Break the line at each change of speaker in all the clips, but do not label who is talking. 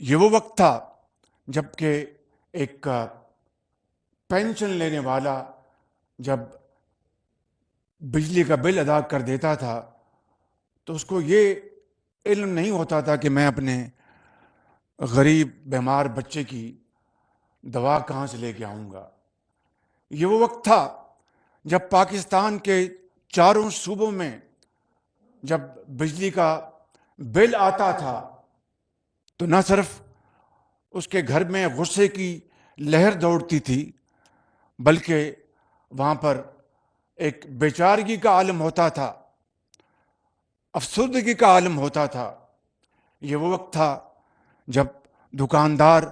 یہ وہ وقت تھا جب کہ ایک پینشن لینے والا جب بجلی کا بل ادا کر دیتا تھا تو اس کو یہ علم نہیں ہوتا تھا کہ میں اپنے غریب بیمار بچے کی دوا کہاں سے لے کے آؤں گا۔ یہ وہ وقت تھا جب پاکستان کے چاروں صوبوں میں جب بجلی کا بل آتا تھا تو نہ صرف اس کے گھر میں غصے کی لہر دوڑتی تھی بلکہ وہاں پر ایک بیچارگی کا عالم ہوتا تھا، افسردگی کا عالم ہوتا تھا۔ یہ وہ وقت تھا جب دکاندار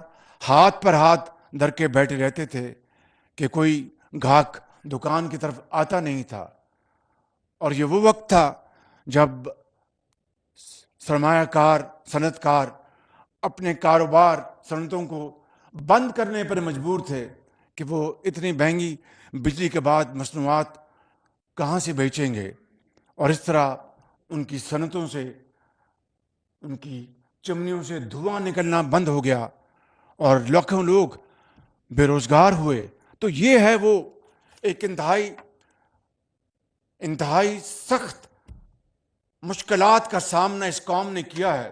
ہاتھ پر ہاتھ دھر کے بیٹھے رہتے تھے کہ کوئی گاہک دکان کی طرف آتا نہیں تھا، اور یہ وہ وقت تھا جب سرمایہ کار صنعت کار اپنے کاروبار صنعتوں کو بند کرنے پر مجبور تھے کہ وہ اتنی مہنگی بجلی کے بعد مصنوعات کہاں سے بیچیں گے، اور اس طرح ان کی صنعتوں سے، ان کی چمنیوں سے دھواں نکلنا بند ہو گیا اور لاکھوں لوگ بے روزگار ہوئے۔ تو یہ ہے وہ ایک انتہائی سخت مشکلات کا سامنا اس قوم نے کیا ہے،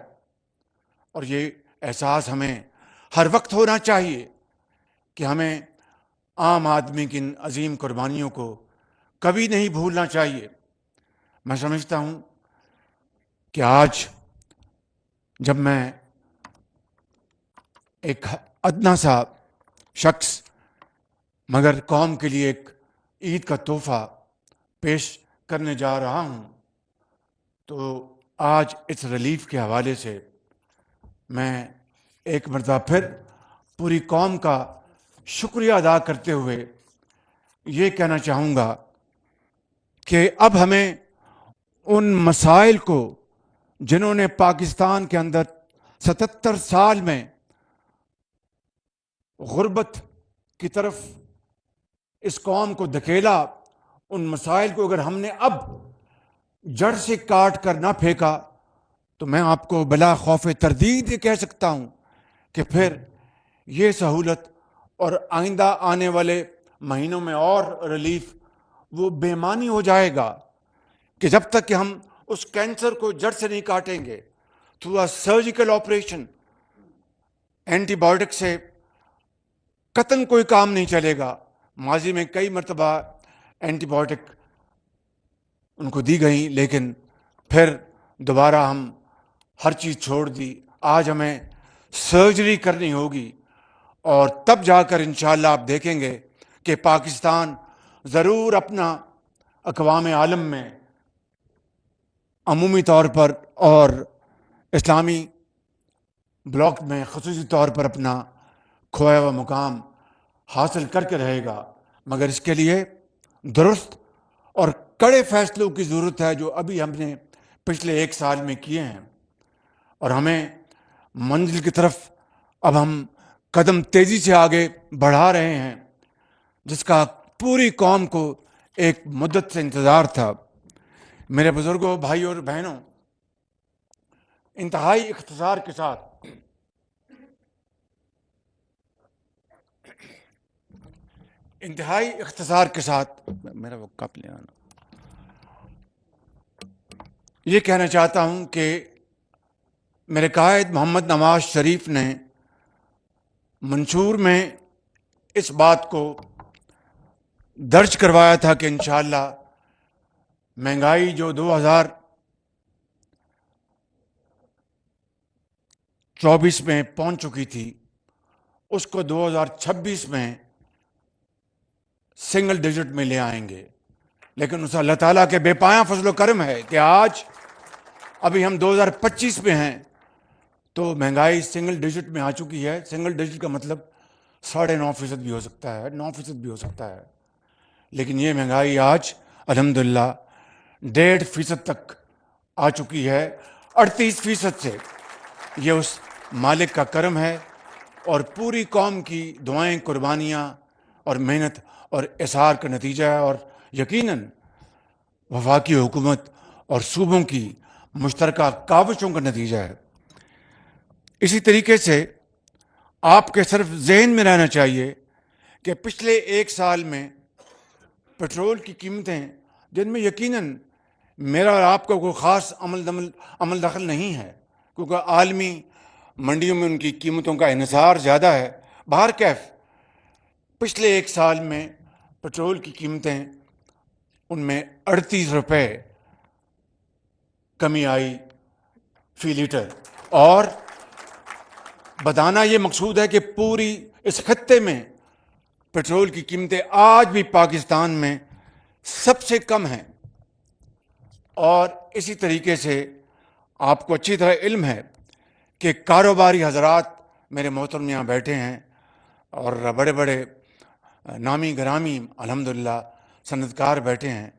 اور یہ احساس ہمیں ہر وقت ہونا چاہیے کہ ہمیں عام آدمی کی ان عظیم قربانیوں کو کبھی نہیں بھولنا چاہیے۔ میں سمجھتا ہوں کہ آج جب میں ایک ادنا سا شخص مگر قوم کے لیے ایک عید کا تحفہ پیش کرنے جا رہا ہوں تو آج اس ریلیف کے حوالے سے میں ایک مرتبہ پھر پوری قوم کا شکریہ ادا کرتے ہوئے یہ کہنا چاہوں گا کہ اب ہمیں ان مسائل کو جنہوں نے پاکستان کے اندر 77 سال میں غربت کی طرف اس قوم کو دھکیلا، ان مسائل کو اگر ہم نے اب جڑ سے کاٹ کر نہ پھینکا تو میں آپ کو بلا خوف تردید یہ کہہ سکتا ہوں کہ پھر یہ سہولت اور آئندہ آنے والے مہینوں میں اور ریلیف وہ بے معنی ہو جائے گا کہ جب تک کہ ہم اس کینسر کو جڑ سے نہیں کاٹیں گے through surgical operation, antibiotic سے قطعاً کوئی کام نہیں چلے گا۔ ماضی میں کئی مرتبہ اینٹی بایوٹک ان کو دی گئی لیکن پھر دوبارہ ہم ہر چیز چھوڑ دی۔ آج ہمیں سرجری کرنی ہوگی اور تب جا کر انشاءاللہ آپ دیکھیں گے کہ پاکستان ضرور اپنا اقوام عالم میں عمومی طور پر اور اسلامی بلاک میں خصوصی طور پر اپنا کھویا ہوا مقام حاصل کر کے رہے گا، مگر اس کے لیے درست اور کڑے فیصلوں کی ضرورت ہے جو ابھی ہم نے پچھلے 1 سال میں کیے ہیں، اور ہمیں منزل کی طرف اب ہم قدم تیزی سے آگے بڑھا رہے ہیں جس کا پوری قوم کو ایک مدت سے انتظار تھا۔ میرے بزرگوں، بھائیوں اور بہنوں، انتہائی اختصار کے ساتھ میرا وہ کپ لے آنا، یہ کہنا چاہتا ہوں کہ میرے قائد محمد نواز شریف نے منشور میں اس بات کو درج کروایا تھا کہ انشاءاللہ مہنگائی جو 2024 میں پہنچ چکی تھی اس کو 2026 میں سنگل ڈیجٹ میں لے آئیں گے، لیکن اس اللہ تعالیٰ کے بے پایاں فضل و کرم ہے کہ آج ابھی ہم 2025 میں ہیں تو مہنگائی سنگل ڈیجٹ میں آ چکی ہے۔ سنگل ڈیجٹ کا مطلب 9.5% بھی ہو سکتا ہے، 9% بھی ہو سکتا ہے، لیکن یہ مہنگائی آج الحمدللہ 1.5% تک آ چکی ہے، 38% سے۔ یہ اس مالک کا کرم ہے اور پوری قوم کی دعائیں، قربانیاں اور محنت اور اصرار کا نتیجہ ہے، اور یقیناً وفاقی حکومت اور صوبوں کی مشترکہ کاوشوں کا نتیجہ ہے۔ اسی طریقے سے آپ کے صرف ذہن میں رہنا چاہیے کہ پچھلے 1 سال میں پٹرول کی قیمتیں، جن میں یقیناً میرا اور آپ کا کوئی خاص عمل دخل نہیں ہے، کیونکہ عالمی منڈیوں میں ان کی قیمتوں کا انحصار زیادہ ہے، بہر کیف پچھلے 1 سال میں پٹرول کی قیمتیں، ان میں 38 روپے کمی آئی فی لیٹر، اور بتانا یہ مقصود ہے کہ پوری اس خطے میں پٹرول کی قیمتیں آج بھی پاکستان میں سب سے کم ہیں۔ اور اسی طریقے سے آپ کو اچھی طرح علم ہے کہ کاروباری حضرات میرے محترم یہاں بیٹھے ہیں، اور بڑے بڑے نامی گرامی الحمدللہ صنعت کار بیٹھے ہیں۔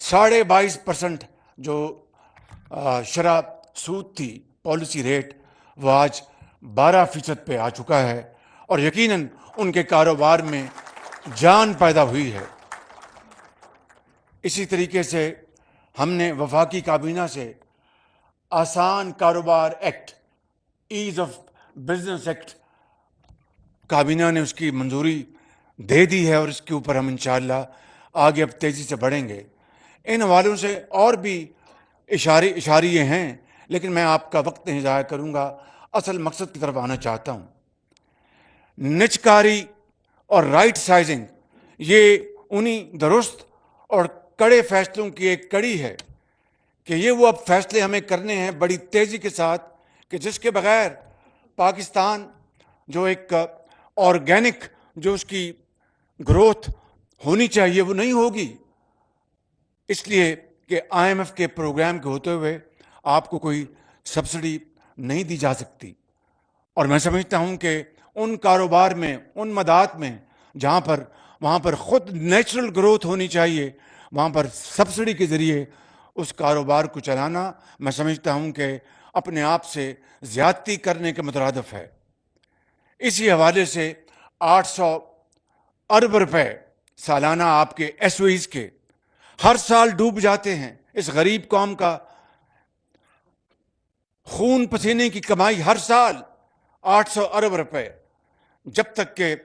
22.5% جو شرح سود تھی، پالیسی ریٹ، وہ آج 12% پہ آ چکا ہے، اور یقیناً ان کے کاروبار میں جان پیدا ہوئی ہے۔ اسی طریقے سے ہم نے وفاقی کابینہ سے آسان کاروبار act, as of business act, کابینہ نے اس کی منظوری دے دی ہے، اور اس کے اوپر ہم انشاءاللہ آگے اب تیزی سے بڑھیں گے۔ ان حوالوں سے اور بھی اشاریے ہیں، لیکن میں آپ کا وقت نہیں ضائع کروں گا، اصل مقصد کی طرف آنا چاہتا ہوں۔ نجکاری اور رائٹ سائزنگ یہ انہی درست اور کڑے فیصلوں کی ایک کڑی ہے کہ یہ وہ اب فیصلے ہمیں کرنے ہیں بڑی تیزی کے ساتھ، کہ جس کے بغیر پاکستان جو ایک آرگینک جو اس کی گروتھ ہونی چاہیے وہ نہیں ہوگی، اس لیے کہ آئی ایم ایف کے پروگرام کے ہوتے ہوئے آپ کو کوئی سبسڈی نہیں دی جا سکتی۔ اور میں سمجھتا ہوں کہ ان کاروبار میں، ان مدات میں وہاں پر خود نیچرل گروتھ ہونی چاہیے، وہاں پر سبسڈی کے ذریعے اس کاروبار کو چلانا، میں سمجھتا ہوں کہ اپنے آپ سے زیادتی کرنے کے مترادف ہے۔ اسی حوالے سے 800 ارب روپے سالانہ آپ کے ایس او ایز کے ہر سال ڈوب جاتے ہیں۔ اس غریب قوم کا خون پسینے کی کمائی ہر سال 800 ارب روپے، جب تک کہ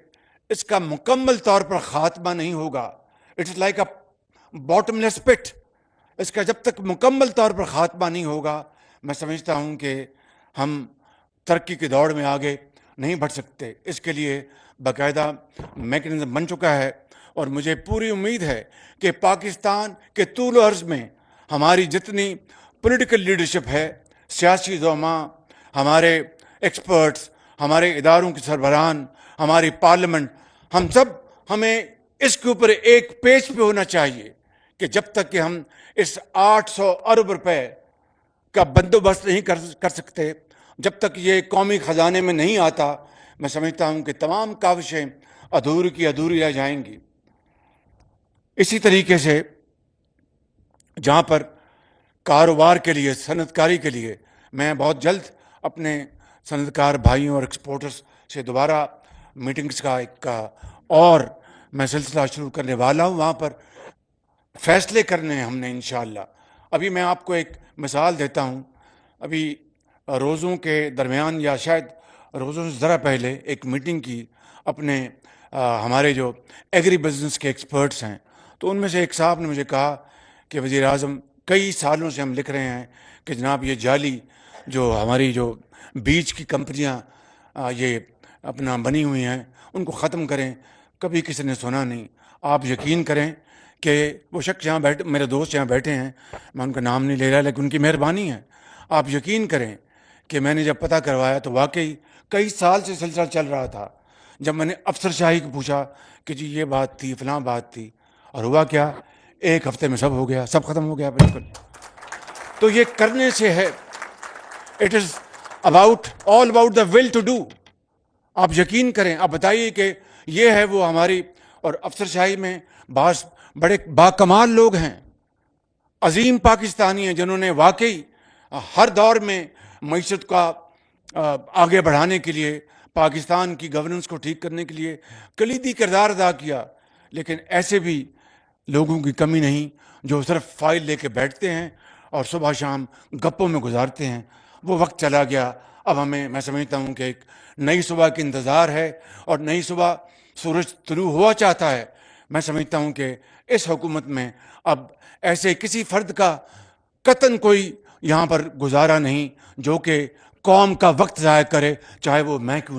اس کا مکمل طور پر خاتمہ نہیں ہوگا، اٹس لائک اے باٹم لیس پٹ، اس کا جب تک مکمل طور پر خاتمہ نہیں ہوگا، میں سمجھتا ہوں کہ ہم ترقی کی دوڑ میں آگے نہیں بڑھ سکتے۔ اس کے لیے باقاعدہ میکنزم بن چکا ہے، اور مجھے پوری امید ہے کہ پاکستان کے طول و عرض میں ہماری جتنی پولیٹیکل لیڈرشپ ہے، سیاسی زعماء، ہمارے ایکسپرٹس، ہمارے اداروں کے سربراہان، ہماری پارلیمنٹ، ہمیں اس کے اوپر ایک پیج پہ ہونا چاہیے کہ جب تک کہ ہم اس 800 ارب روپے کا بندوبست نہیں کر سکتے، جب تک یہ قومی خزانے میں نہیں آتا، میں سمجھتا ہوں کہ تمام کاوشیں ادھوری کی ادھوری رہ جائیں گی۔ اسی طریقے سے جہاں پر کاروبار کے لیے، صنعت کاری کے لیے، میں بہت جلد اپنے صنعت کار بھائیوں اور ایکسپورٹرز سے دوبارہ میٹنگز کا اور میں سلسلہ شروع کرنے والا ہوں، وہاں پر فیصلے کرنے ہیں ہم نے انشاءاللہ۔ ابھی میں آپ کو ایک مثال دیتا ہوں، ابھی روزوں کے درمیان یا شاید روزوں سے ذرا پہلے ایک میٹنگ کی اپنے ہمارے جو ایگری بزنس کے ایکسپرٹس ہیں، تو ان میں سے ایک صاحب نے مجھے کہا کہ وزیر اعظم، کئی سالوں سے ہم لکھ رہے ہیں کہ جناب یہ جعلی جو ہماری جو بیج کی کمپنیاں یہ اپنا بنی ہوئی ہیں ان کو ختم کریں، کبھی کسی نے سنا نہیں۔ آپ یقین کریں کہ وہ شخص یہاں بیٹھے، میرے دوست یہاں بیٹھے ہیں، میں ان کا نام نہیں لے رہا لیکن ان کی مہربانی ہے، آپ یقین کریں کہ میں نے جب پتہ کروایا تو واقعی کئی سال سے سلسلہ چل رہا تھا۔ جب میں نے افسر شاہی کو پوچھا کہ جی یہ بات تھی، فلاں بات تھی، اور ہوا کیا، 1 ہفتے میں سب ہو گیا، سب ختم ہو گیا بالکل۔ تو یہ کرنے سے ہے، it is all about the will to do. آپ یقین کریں، آپ بتائیے کہ یہ ہے وہ ہماری، اور افسر شاہی میں بعض بڑے باکمال لوگ ہیں، عظیم پاکستانی ہیں، جنہوں نے واقعی ہر دور میں معیشت کا آگے بڑھانے کے لیے، پاکستان کی گورننس کو ٹھیک کرنے کے لیے کلیدی کردار ادا کیا۔ لیکن ایسے بھی لوگوں کی کمی نہیں جو صرف فائل لے کے بیٹھتے ہیں اور صبح شام گپوں میں گزارتے ہیں۔ وہ وقت چلا گیا، اب ہمیں میں سمجھتا ہوں کہ ایک نئی صبح کی انتظار ہے اور نئی صبح سورج طلوع ہوا چاہتا ہے. میں سمجھتا ہوں کہ اس حکومت میں اب ایسے کسی فرد کا قطعاً کوئی یہاں پر گزارا نہیں جو کہ قوم کا وقت ضائع کرے، چاہے وہ میں کیوں